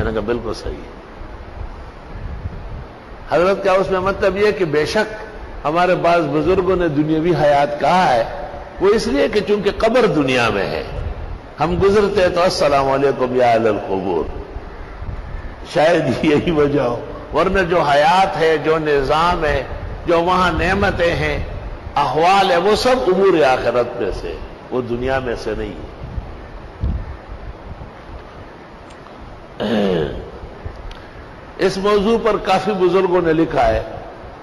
میں نے کہا بالکل صحیح ہے حضرت. کیا اس میں مطلب یہ کہ بے شک ہمارے بعض بزرگوں نے دنیاوی حیات کہا ہے، وہ اس لیے کہ چونکہ قبر دنیا میں ہے، ہم گزرتے تو السلام علیکم یا اہل القبور، شاید یہی وجہ ہو. ورنہ جو حیات ہے، جو نظام ہے، جو وہاں نعمتیں ہیں، احوال ہے، وہ سب امور آخرت میں سے، وہ دنیا میں سے نہیں ہے. اس موضوع پر کافی بزرگوں نے لکھا ہے.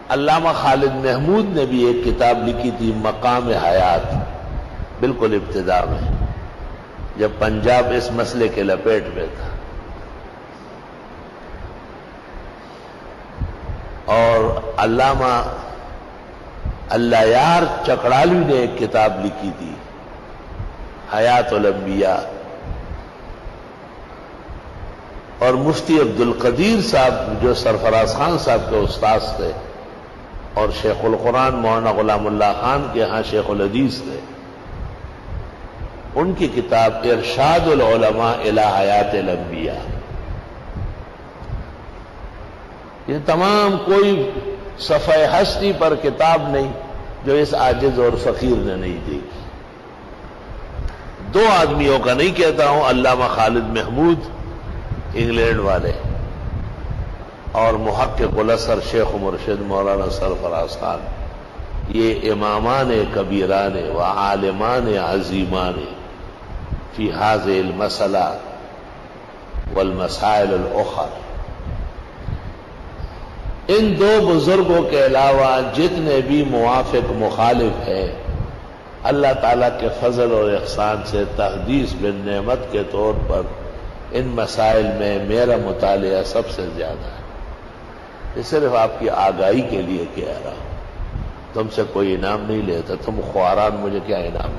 علامہ خالد محمود نے بھی ایک کتاب لکھی تھی مقام حیات، بالکل ابتدا میں جب پنجاب اس مسئلے کے لپیٹ میں تھا. اور علامہ اللہ یار چکڑالوی نے ایک کتاب لکھی تھی حیات الانبیاء. اور مفتی عبد القدیر صاحب جو سرفراز خان صاحب کے استاذ تھے اور شیخ القرآن مولانا غلام اللہ خان کے ہاں شیخ الحدیث تھے، ان کی کتاب ارشاد العلماء الی حیات الانبیاء. یہ تمام کوئی صفحہ ہستی پر کتاب نہیں جو اس عاجز اور فقیر نے نہیں دیکھی. دو آدمیوں کا نہیں کہتا ہوں، علامہ خالد محمود انگلینڈ والے اور محقق الاثر شیخ مرشد مولانا سرفراز خان، یہ امامان کبیران و عالمان عظیمان فی هذه المسئلہ والمسائل الاخر. ان دو بزرگوں کے علاوہ جتنے بھی موافق مخالف ہیں، اللہ تعالیٰ کے فضل اور احسان سے تحدیث بن نعمت کے طور پر ان مسائل میں میرا مطالعہ سب سے زیادہ ہے. یہ صرف آپ کی آگاہی کے لیے کہہ رہا ہوں، تم سے کوئی انعام نہیں لیتا. تم خواران مجھے کیا انعام